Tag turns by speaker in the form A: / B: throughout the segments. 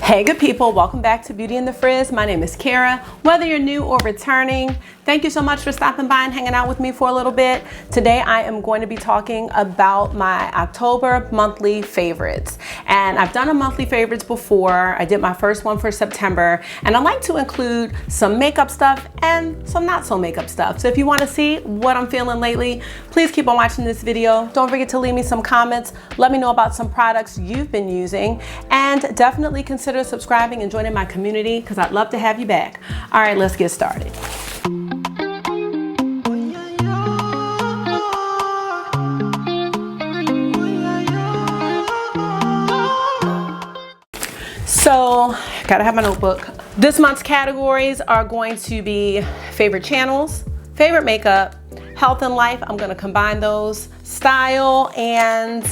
A: Hey good people, welcome back to Beauty and the Frizz. My name is Kara. Whether you're new or returning, thank you so much for stopping by and hanging out with me for a little bit. Today I am going to be talking about my October monthly favorites. And I've done a monthly favorites before. I did my first one for September, and I like to include some makeup stuff and some not so makeup stuff. So if you want to see what I'm feeling lately, please keep on watching this video. Don't forget to leave me some comments. Let me know about some products you've been using, and definitely consider subscribing and joining my community because I'd love to have you back. All right, let's get started. So, gotta have my notebook. This month's categories are going to be favorite channels, favorite makeup, health and life. I'm gonna combine those, style, and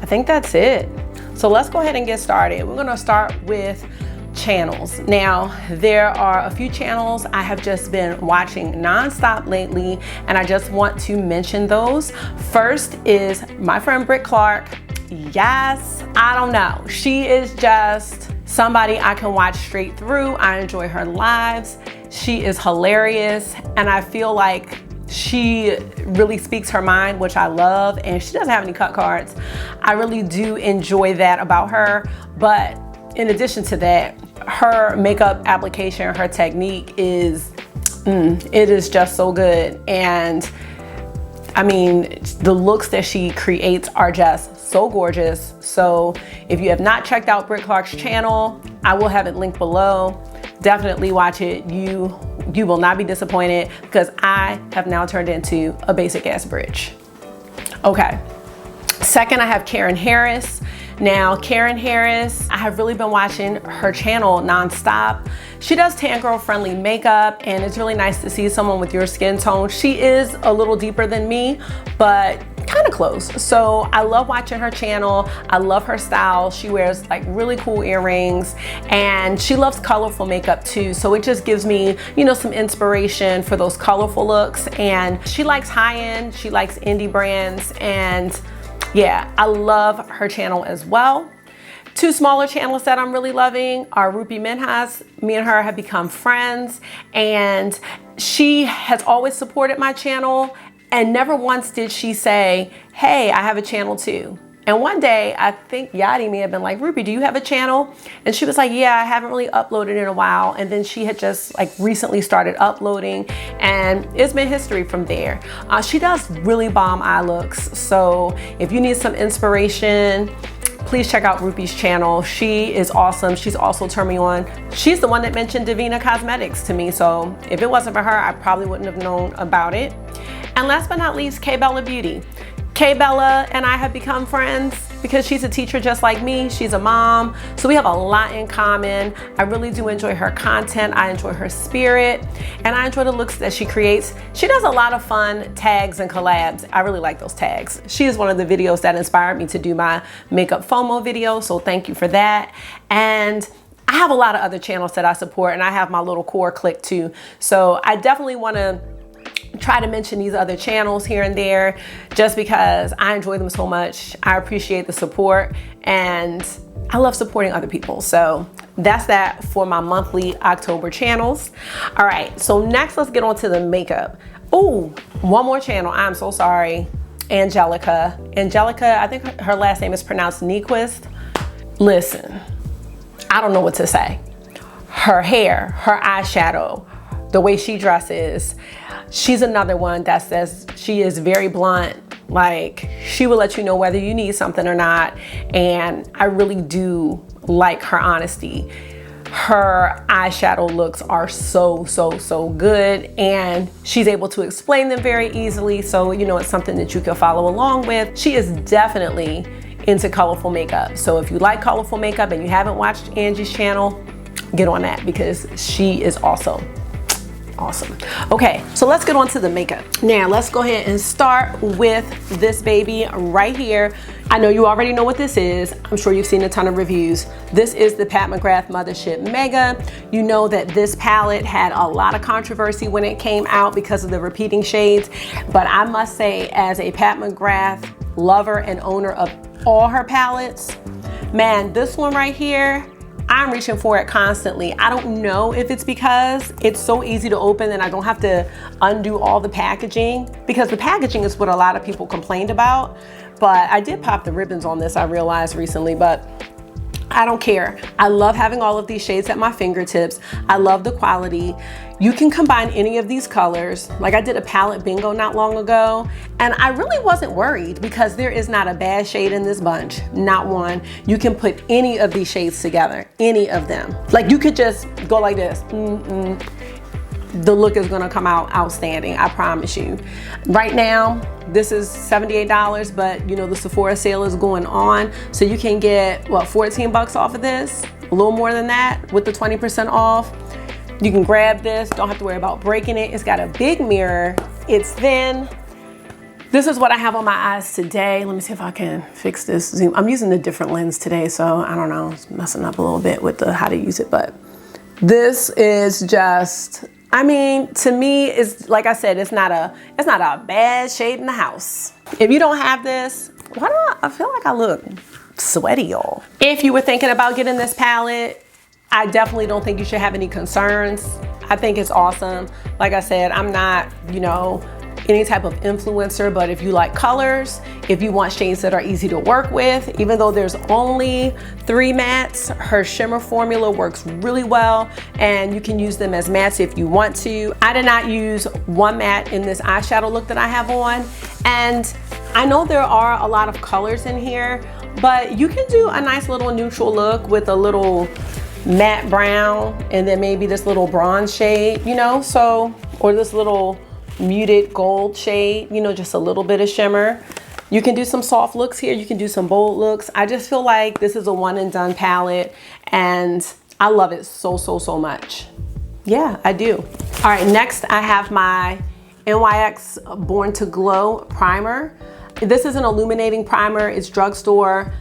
A: I think that's it. So let's go ahead and get started. We're gonna start with channels. Now, there are a few channels I have just been watching nonstop lately, and I just want to mention those. First is my friend Brit Clarke. Yes, I don't know. She is just somebody I can watch straight through. I enjoy her lives. She is hilarious, and I feel like she really speaks her mind, which I love, and she doesn't have any cut cards. I really do enjoy that about her. But in addition to that, her makeup application, her technique is, it is just so good. And I mean, the looks that she creates are just so gorgeous. So if you have not checked out Brit Clarke's channel, I will have it linked below. Definitely watch it. You will not be disappointed because I have now turned into a basic ass bridge. Okay. Second, I have Karen Harris. Now, Karen Harris, I have really been watching her channel nonstop. She does tan girl friendly makeup, and it's really nice to see someone with your skin tone. She is a little deeper than me, but kind of close. So I love watching her channel. I love her style. She wears like really cool earrings, and she loves colorful makeup too. So it just gives me, you know, some inspiration for those colorful looks. And she likes high end, she likes indie brands, and yeah, I love her channel as well. Two smaller channels that I'm really loving are Rupy Minhas. Me and her have become friends, and she has always supported my channel, and never once did she say, hey, I have a channel too. And one day, I think Yadi may have been like, Rupy, do you have a channel? And she was like, yeah, I haven't really uploaded in a while. And then she had just like recently started uploading, and it's been history from there. She does really bomb eye looks. So if you need some inspiration, please check out Rupy's channel. She is awesome. She's also turned me on. She's the one that mentioned Divinity Cosmetics to me. So if it wasn't for her, I probably wouldn't have known about it. And last but not least, KBellaBeauty. KBella and I have become friends because she's a teacher just like me. She's a mom, so we have a lot in common. I really do enjoy her content. I enjoy her spirit, and I enjoy the looks that she creates. She does a lot of fun tags and collabs. I really like those tags. She is one of the videos that inspired me to do my makeup FOMO video, so thank you for that. And I have a lot of other channels that I support, and I have my little core clique too. So I definitely want to try to mention these other channels here and there just because I enjoy them so much. I appreciate the support, and I love supporting other people. So that's that for my monthly October channels. All right, so next let's get on to the makeup. Oh, one more channel. I'm so sorry. Angelica, I think her last name is pronounced Nyquist. Listen, I don't know what to say. Her hair, her eyeshadow, the way she dresses. She's another one that says she is very blunt. Like, she will let you know whether you need something or not. And I really do like her honesty. Her eyeshadow looks are so good, and she's able to explain them very easily. So, you know, it's something that you can follow along with. She is definitely into colorful makeup. So if you like colorful makeup and you haven't watched Angie's channel, get on that because she is awesome. Okay, so let's get on to the makeup. Now let's go ahead and start with this baby right here. I know you already know what this is. I'm sure you've seen a ton of reviews. This is the Pat McGrath Mothership Mega. You know that this palette had a lot of controversy when it came out because of the repeating shades, but I must say, as a Pat McGrath lover and owner of all her palettes, man, this one right here, I'm reaching for it constantly. I don't know if it's because it's so easy to open and I don't have to undo all the packaging, because the packaging is what a lot of people complained about. But I did pop the ribbons on this, I realized recently, but I don't care. I love having all of these shades at my fingertips. I love the quality. You can combine any of these colors. Like I did a palette bingo not long ago, and I really wasn't worried because there is not a bad shade in this bunch, not one. You can put any of these shades together, any of them. Like you could just go like this. The look is gonna come out outstanding, I promise you. Right now, this is $78, but you know the Sephora sale is going on, so you can get, what, 14 bucks off of this? A little more than that with the 20% off. You can grab this, don't have to worry about breaking it. It's got a big mirror, it's thin. This is what I have on my eyes today. Let me see if I can fix this zoom. I'm using a different lens today, so I don't know, it's messing up a little bit with how to use it, but this is just, I mean, to me, it's like I said, it's not a bad shade in the house. If you don't have this, why do I feel like I look sweaty, y'all? If you were thinking about getting this palette, I definitely don't think you should have any concerns. I think it's awesome. Like I said, I'm not, you know, any type of influencer, but if you like colors, if you want shades that are easy to work with, even though there's only 3 mattes, her shimmer formula works really well, and you can use them as mattes if you want to. I did not use one matte in this eyeshadow look that I have on, and I know there are a lot of colors in here, but you can do a nice little neutral look with a little matte brown and then maybe this little bronze shade, you know, so, or this little muted gold shade, you know, just a little bit of shimmer. You can do some soft looks here, you can do some bold looks. I just feel like this is a one and done palette and I love it so much. Yeah, I do. All right, next I have my NYX Born to Glow primer. This is an illuminating primer, it's drugstore.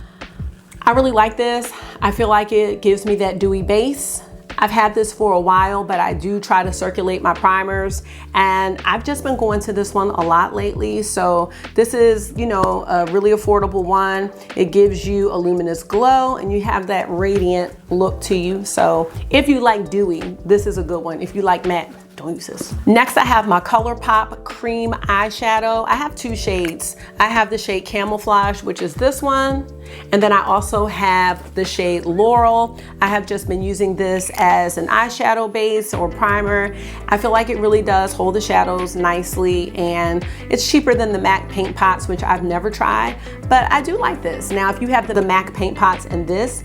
A: I really like this. I feel like it gives me that dewy base. I've had this for a while, but I do try to circulate my primers, and I've just been going to this one a lot lately. So this is, you know, a really affordable one. It gives you a luminous glow and you have that radiant look to you. So if you like dewy, this is a good one. If you like matte, don't use this. Next, I have my Colourpop cream eyeshadow. I have 2 shades. I have the shade Camouflage, which is this one. And then I also have the shade Laurel. I have just been using this as an eyeshadow base or primer. I feel like it really does hold the shadows nicely, and it's cheaper than the MAC paint pots, which I've never tried, but I do like this. Now, if you have the MAC paint pots and this,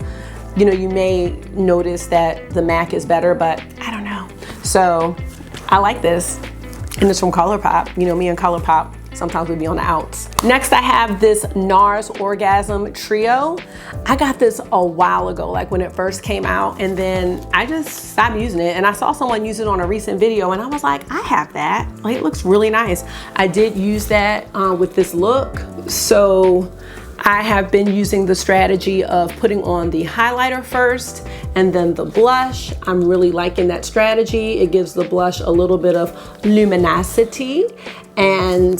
A: you know, you may notice that the MAC is better, but I don't know. So I like this, and it's from Colourpop. You know, me and Colourpop, sometimes we be on the outs. Next, I have this NARS Orgasm Trio. I got this a while ago, like when it first came out, and then I just stopped using it, and I saw someone use it on a recent video, and I was like, I have that. Like, it looks really nice. I did use that with this look, so I have been using the strategy of putting on the highlighter first and then the blush. I'm really liking that strategy. It gives the blush a little bit of luminosity, and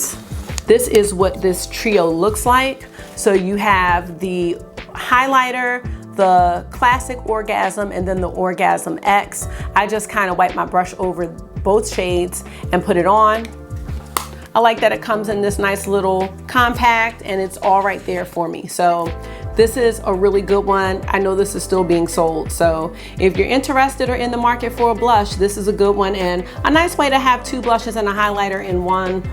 A: this is what this trio looks like. So you have the highlighter, the classic Orgasm, and then the Orgasm X. I just kind of wipe my brush over both shades and put it on. I like that it comes in this nice little compact, and it's all right there for me. So this is a really good one. I know this is still being sold, so if you're interested or in the market for a blush, this is a good one and a nice way to have 2 blushes and a highlighter in one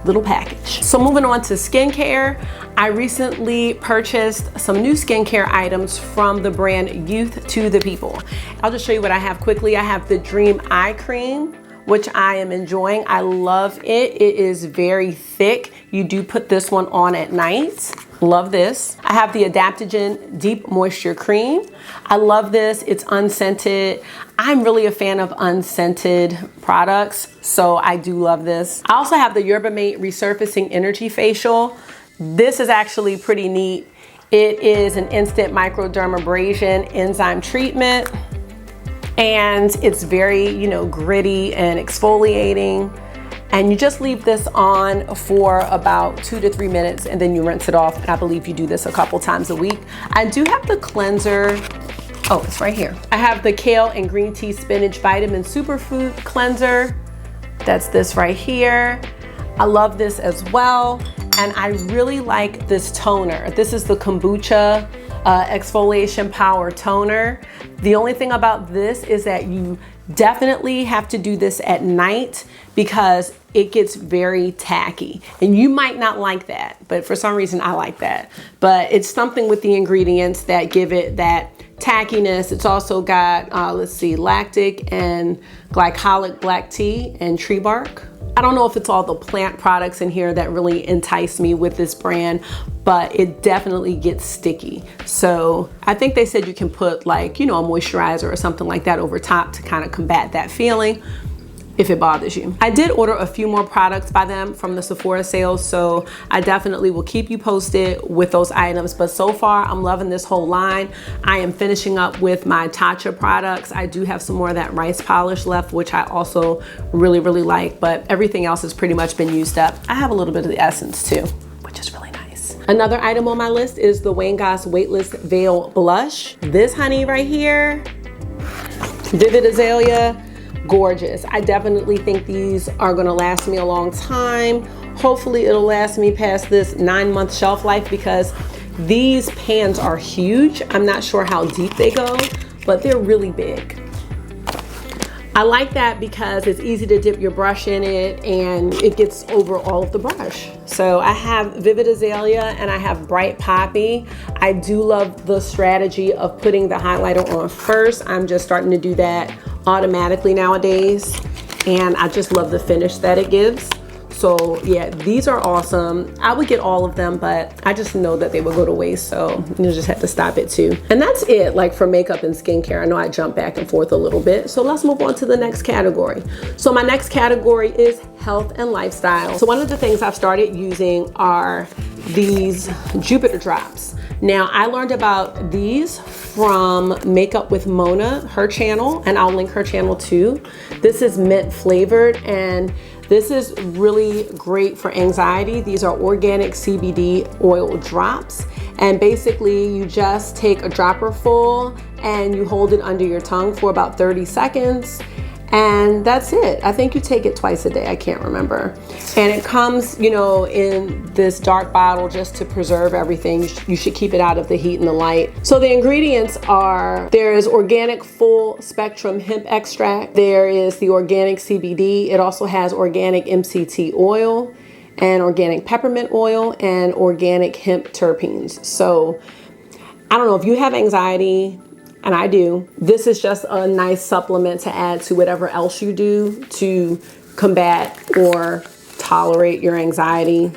A: little package. So moving on to skincare, I recently purchased some new skincare items from the brand Youth to the People. I'll just show you what I have quickly. I have the Dream Eye Cream, which I am enjoying. I love it. It is very thick. You do put this one on at night. Love this. I have the Adaptogen Deep Moisture Cream. I love this. It's unscented. I'm really a fan of unscented products, so I do love this. I also have the Yerba Mate Resurfacing Energy Facial. This is actually pretty neat. It is an instant microdermabrasion enzyme treatment, and it's very, you know, gritty and exfoliating. And you just leave this on for about 2 to 3 minutes, and then you rinse it off. And I believe you do this a couple times a week. I do have the cleanser Oh, it's right here. I have the Kale and Green Tea Spinach Vitamin Superfood Cleanser. That's this right here. I love this as well. And I really like this toner. This is the Kombucha Exfoliation Power Toner. The only thing about this is that you definitely have to do this at night because it gets very tacky. And you might not like that, but for some reason I like that. But it's something with the ingredients that give it that tackiness. It's also got, let's see, lactic and glycolic black tea and tree bark. I don't know if it's all the plant products in here that really entice me with this brand, but it definitely gets sticky. So I think they said you can put like, you know, a moisturizer or something like that over top to kind of combat that feeling if it bothers you. I did order a few more products by them from the Sephora sales, so I definitely will keep you posted with those items. But so far, I'm loving this whole line. I am finishing up with my Tatcha products. I do have some more of that rice polish left, which I also really, really like, but everything else has pretty much been used up. I have a little bit of the essence too, which is really nice. Another item on my list is the Goss Weightless Veil Blush. This honey right here, Vivid Azalea. Gorgeous. I definitely think these are gonna last me a long time. Hopefully it'll last me past this 9-month shelf life because these pans are huge. I'm not sure how deep they go, but they're really big. I like that because it's easy to dip your brush in it and it gets over all of the brush. So I have Vivid Azalea and I have Bright Poppy. I do love the strategy of putting the highlighter on first. I'm just starting to do that automatically nowadays. And I just love the finish that it gives. So yeah, these are awesome. I would get all of them, but I just know that they would go to waste, so you just have to stop it too. And that's it, like for makeup and skincare. I know I jump back and forth a little bit. So let's move on to the next category. So my next category is health and lifestyle. So one of the things I've started using are these Jupiter drops. Now I learned about these from Makeup with Mona, her channel, and I'll link her channel too. This is mint flavored and this is really great for anxiety. These are organic CBD oil drops. And basically you just take a dropper full and you hold it under your tongue for about 30 seconds. And that's it. I think you take it twice a day. I can't remember. And it comes, you know, in this dark bottle just to preserve everything. You should keep it out of the heat and the light. So the ingredients are, there is organic full spectrum hemp extract. There is the organic CBD. It also has organic MCT oil and organic peppermint oil and organic hemp terpenes. So I don't know if you have anxiety, and I do, this is just a nice supplement to add to whatever else you do to combat or tolerate your anxiety.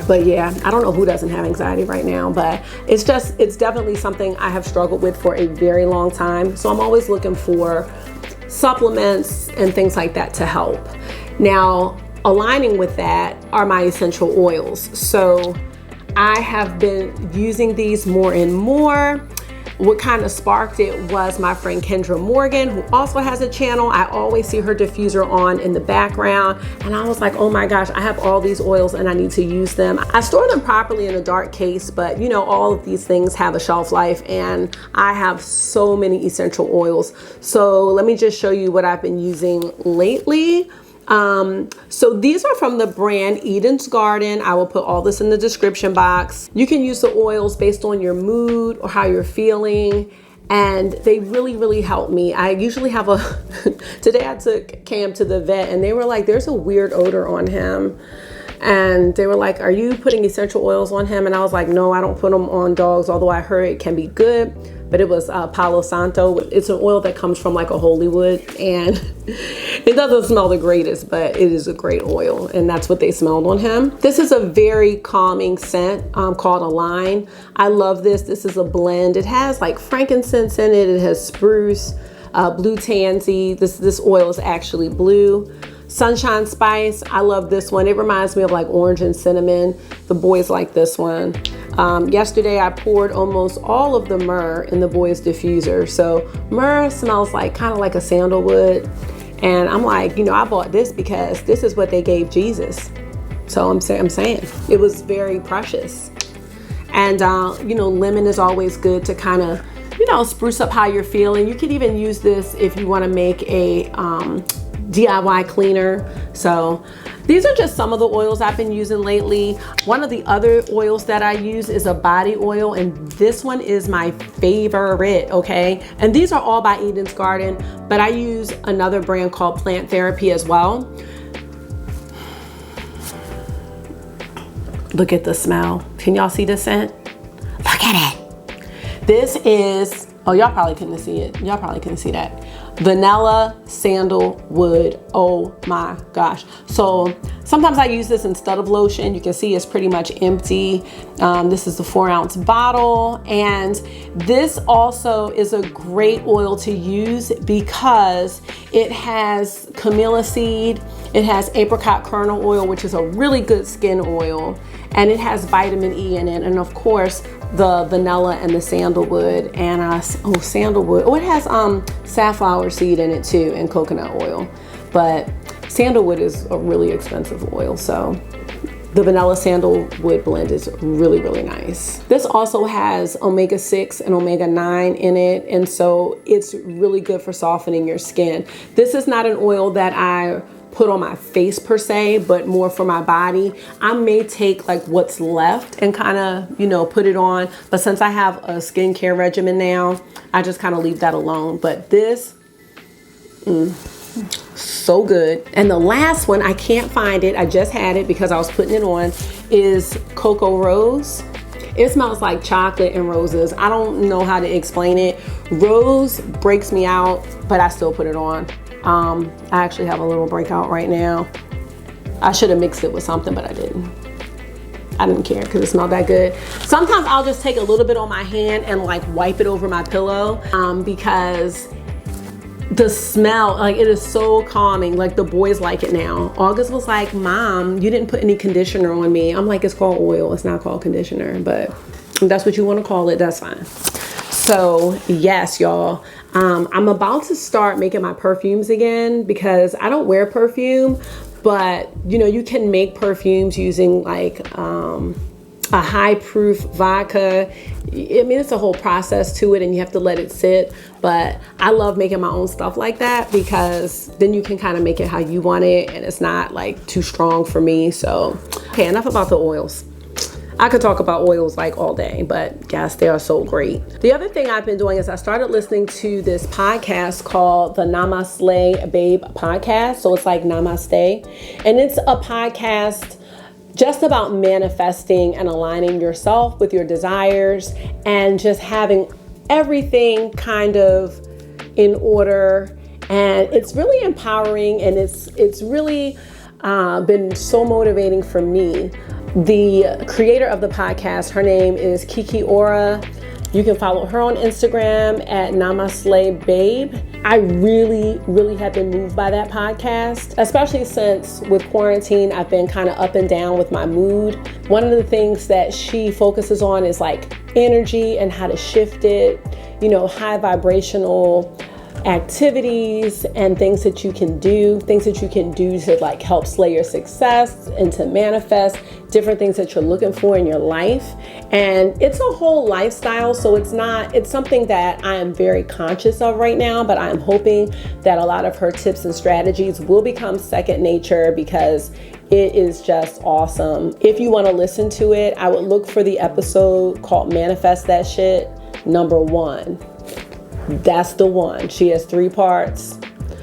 A: But yeah, I don't know who doesn't have anxiety right now, but it's definitely something I have struggled with for a very long time. So I'm always looking for supplements and things like that to help. Now, aligning with that are my essential oils. So I have been using these more and more. What kind of sparked it was my friend Kendra Morgan, who also has a channel. I always see her diffuser on in the background. And I was like, oh my gosh, I have all these oils and I need to use them. I store them properly in a dark case, but you know, all of these things have a shelf life and I have so many essential oils. So let me just show you what I've been using lately. So these are from the brand Eden's Garden. I will put all this in the description box. You can use the oils based on your mood or how you're feeling, and they really, really help me. I usually have today I took Cam to the vet and they were like, there's a weird odor on him. And they were like, are you putting essential oils on him? And I was like, no, I don't put them on dogs, although I heard it can be good. But it was Palo Santo. It's an oil that comes from like a holy wood, and it doesn't smell the greatest, but it is a great oil, and that's what they smelled on him. This is a very calming scent called Align. I love this. This is a blend. It has like frankincense in it. It has spruce, blue tansy. This oil is actually blue. Sunshine Spice, I love this one. It reminds me of like orange and cinnamon. The boys like this one. Yesterday I poured almost all of the myrrh in the boys diffuser. So myrrh smells like kind of like a sandalwood. And I'm like, you know, I bought this because this is what they gave Jesus. So I'm saying it was very precious. And you know, lemon is always good to kind of, you know, spruce up how you're feeling. You could even use this if you want to make a DIY cleaner. So these are just some of the oils I've been using lately. One of the other oils that I use is a body oil, and this one is my favorite, okay? And these are all by Eden's Garden, but I use another brand called Plant Therapy as well. Look at the smell. Can y'all see the scent? Look at it. This is, oh, y'all probably couldn't see it. Y'all probably couldn't see that. Vanilla sandalwood. Oh my gosh. So sometimes I use this instead of lotion. You can see it's pretty much empty. This is the 4-ounce bottle. And this also is a great oil to use because it has camellia seed. It has apricot kernel oil, which is a really good skin oil. And it has vitamin E in it. And of course, the vanilla and the sandalwood and sandalwood. Oh, it has safflower seed in it too, and coconut oil. But sandalwood is a really expensive oil, so the vanilla sandalwood blend is really, really nice. This also has omega-6 and omega-9 in it, and so it's really good for softening your skin. This is not an oil that I put on my face per se, but more for my body. I may take like what's left and kind of, you know, put it on. But since I have a skincare regimen now, I just kind of leave that alone. But this, so good. And the last one, I can't find it. I just had it because I was putting it on, is Cocoa Rose. It smells like chocolate and roses. I don't know how to explain it. Rose breaks me out, but I still put it on. I actually have a little breakout right now. I should have mixed it with something, but I didn't. I didn't care because it smelled that good. Sometimes I'll just take a little bit on my hand and like wipe it over my pillow because the smell, like it is so calming. Like the boys like it now. August was like, Mom, you didn't put any conditioner on me. I'm like, it's called oil. It's not called conditioner, but if that's what you want to call it, that's fine. So yes, y'all, I'm about to start making my perfumes again because I don't wear perfume, but you know, you can make perfumes using like a high proof vodka. I mean, it's a whole process to it and you have to let it sit, but I love making my own stuff like that because then you can kind of make it how you want it and it's not like too strong for me. So, okay, enough about the oils. I could talk about oils like all day, but yes, they are so great. The other thing I've been doing is I started listening to this podcast called the Namaslay Babe podcast. So it's like Namaste. And it's a podcast just about manifesting and aligning yourself with your desires and just having everything kind of in order. And it's really empowering and it's really been so motivating for me. The creator of the podcast, her name is Kiki Ora. You can follow her on Instagram at Namaslay Babe. I really, really have been moved by that podcast, especially since with quarantine, I've been kind of up and down with my mood. One of the things that she focuses on is like energy and how to shift it, you know, high vibrational activities and things that you can do to like help slay your success and to manifest different things that you're looking for in your life. And it's a whole lifestyle, so it's something that I am very conscious of right now, but I'm hoping that a lot of her tips and strategies will become second nature because it is just awesome. If you want to listen to it, I would look for the episode called Manifest That Shit #1. That's the one. She has 3 parts.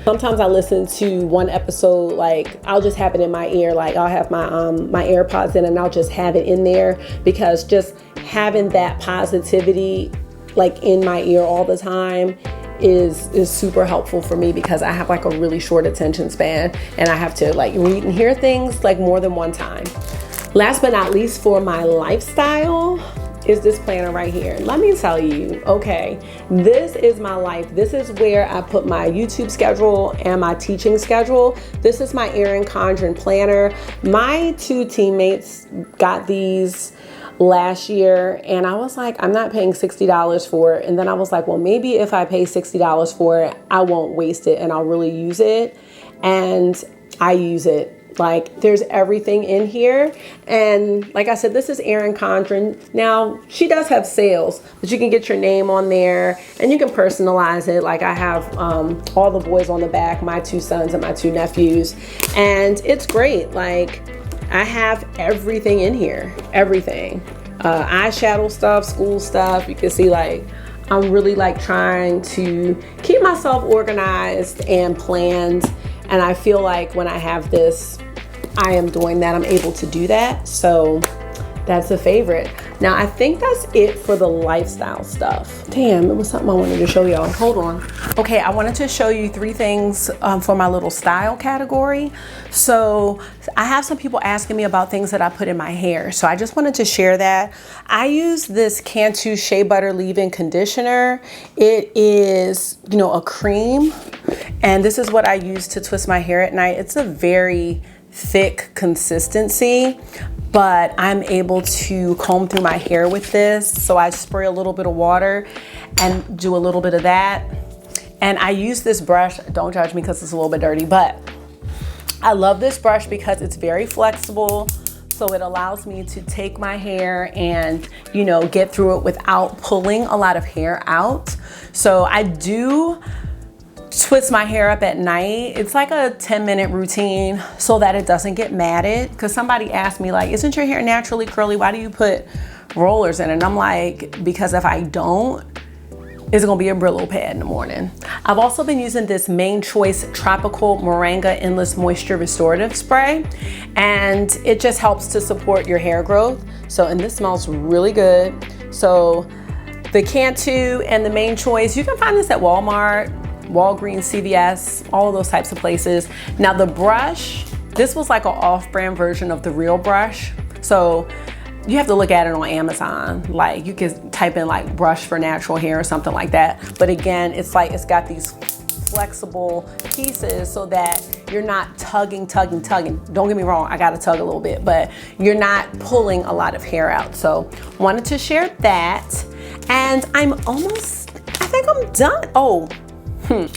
A: Sometimes I listen to one episode, like I'll just have it in my ear, like I'll have my my AirPods in and I'll just have it in there because just having that positivity like in my ear all the time is super helpful for me because I have like a really short attention span and I have to like read and hear things like more than one time. Last but not least, for my lifestyle is this planner right here. Let me tell you, okay, this is my life. This is where I put my YouTube schedule and my teaching schedule. This is my Erin Condren planner. My 2 teammates got these last year and I was like, I'm not paying $60 for it. And then I was like, well, maybe if I pay $60 for it, I won't waste it and I'll really use it. And I use it. Like, there's everything in here. And like I said, this is Erin Condren. Now, she does have sales, but you can get your name on there and you can personalize it. Like, I have all the boys on the back, my 2 sons and my 2 nephews. And it's great. Like, I have everything in here, everything. Eyeshadow stuff, school stuff. You can see, like, I'm really like trying to keep myself organized and planned. And I feel like when I have this, I am doing that. I'm able to do that. So that's a favorite. Now, I think that's it for the lifestyle stuff. Damn, it was something I wanted to show y'all. Hold on. Okay, I wanted to show you 3 things for my little style category. So I have some people asking me about things that I put in my hair. So I just wanted to share that. I use this Cantu Shea Butter Leave-In Conditioner. It is, you know, a cream. And this is what I use to twist my hair at night. It's a very thick consistency, but I'm able to comb through my hair with this. So I spray a little bit of water and do a little bit of that. And I use this brush, don't judge me because it's a little bit dirty, but I love this brush because it's very flexible. So it allows me to take my hair and, you know, get through it without pulling a lot of hair out. So I do twist my hair up at night. It's like a 10-minute routine so that it doesn't get matted. Because somebody asked me, like, isn't your hair naturally curly? Why do you put rollers in it? And I'm like, because if I don't, it's gonna be a Brillo pad in the morning. I've also been using this Maine Choice Tropical Moringa Endless Moisture Restorative Spray, and it just helps to support your hair growth. So, and this smells really good. So the Cantu and the Maine Choice, you can find this at Walmart, Walgreens, CVS, all of those types of places. Now the brush, this was like an off-brand version of the real brush. So you have to look at it on Amazon. Like, you can type in like brush for natural hair or something like that. But again, it's like, it's got these flexible pieces so that you're not tugging. Don't get me wrong, I gotta tug a little bit, but you're not pulling a lot of hair out. So wanted to share that. And I'm almost, I think I'm done. Oh,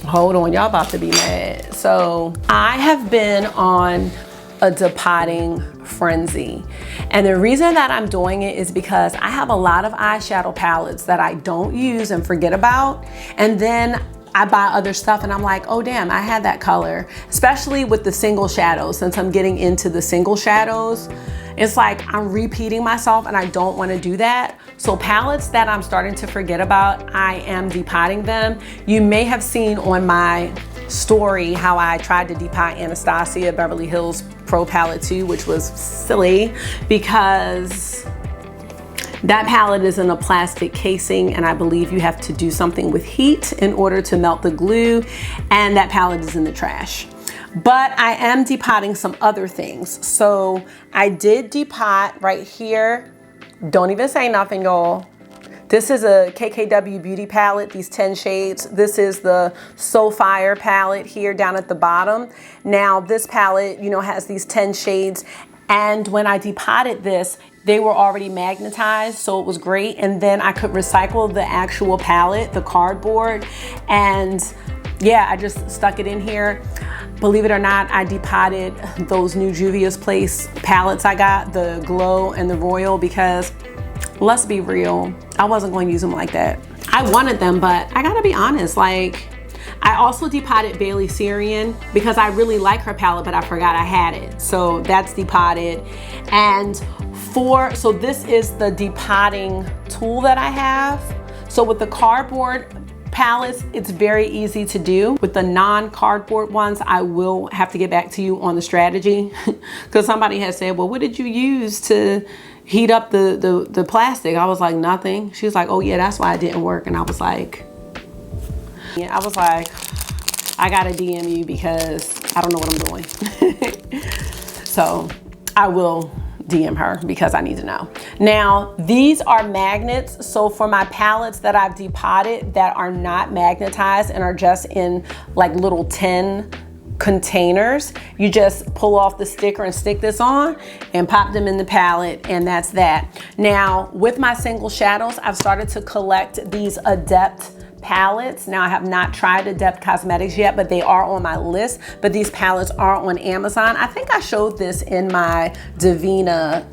A: hold on, y'all about to be mad. So I have been on a depotting frenzy. And the reason that I'm doing it is because I have a lot of eyeshadow palettes that I don't use and forget about. And then I buy other stuff and I'm like, oh damn, I had that color. Especially with the single shadows, since I'm getting into the single shadows. It's like I'm repeating myself and I don't want to do that. So palettes that I'm starting to forget about, I am depotting them. You may have seen on my story how I tried to depot Anastasia Beverly Hills Pro Palette 2, which was silly because that palette is in a plastic casing and I believe you have to do something with heat in order to melt the glue, and that palette is in the trash. But I am depotting some other things. So I did depot right here. Don't even say nothing, y'all. This is a KKW Beauty palette, these 10 shades. This is the So Fire palette here down at the bottom. Now this palette, you know, has these 10 shades. And when I depotted this, they were already magnetized, so it was great. And then I could recycle the actual palette, the cardboard. And yeah, I just stuck it in here. Believe it or not, I depotted those new Juvia's Place palettes I got, the Glow and the Royal, because let's be real, I wasn't going to use them like that. I wanted them, but I gotta be honest, like, I also depotted Bailey Syrian because I really like her palette, but I forgot I had it. So that's depotted. And so this is the depotting tool that I have. So with the cardboard palettes, it's very easy to do. With the non-cardboard ones, I will have to get back to you on the strategy because somebody has said, well, what did you use to heat up the plastic? I was like, nothing. She was like, oh yeah, that's why it didn't work. And I was like, yeah, I was like, I gotta DM you because I don't know what I'm doing. So I will DM her because I need to know. Now, these are magnets. So for my palettes that I've depotted that are not magnetized and are just in like little tin containers, you just pull off the sticker and stick this on and pop them in the palette, and that's that. Now, with my single shadows, I've started to collect these Adept palettes. Now I have not tried Adept Cosmetics yet, but they are on my list. But these palettes are on Amazon. I think I showed this in my Divina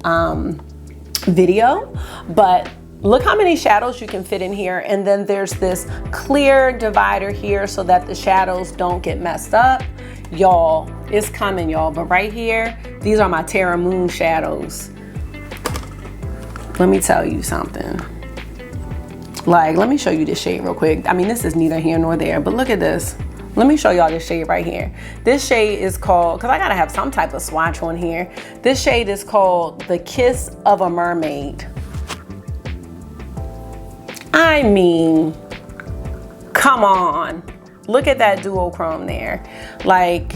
A: video, but look how many shadows you can fit in here. And then there's this clear divider here so that the shadows don't get messed up. Y'all, it's coming, y'all. But right here, these are my Terra Moon shadows. Let me tell you something. Like, let me show you this shade real quick. I mean, this is neither here nor there, but look at this. Let me show y'all this shade right here. This shade is called, because I gotta have some type of swatch on here. This shade is called The Kiss of a Mermaid. I mean, come on. Look at that duochrome there. Like,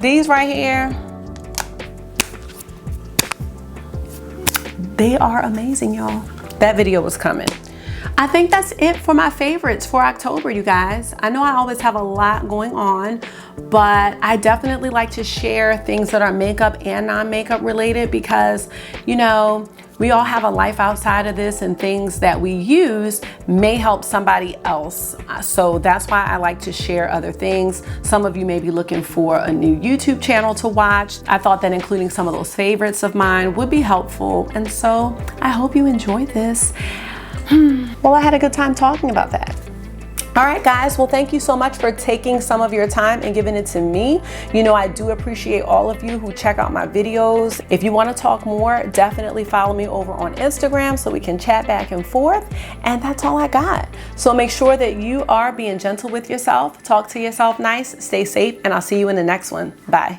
A: these right here, they are amazing, y'all. That video was coming. I think that's it for my favorites for October, you guys. I know I always have a lot going on, but I definitely like to share things that are makeup and non-makeup related because, you know, we all have a life outside of this, and things that we use may help somebody else. So that's why I like to share other things. Some of you may be looking for a new YouTube channel to watch. I thought that including some of those favorites of mine would be helpful. And so I hope you enjoyed this. Well, I had a good time talking about that. All right, guys, well, thank you so much for taking some of your time and giving it to me. You know, I do appreciate all of you who check out my videos. If you want to talk more, definitely follow me over on Instagram so we can chat back and forth. And that's all I got. So make sure that you are being gentle with yourself, talk to yourself nice, stay safe, and I'll see you in the next one. Bye.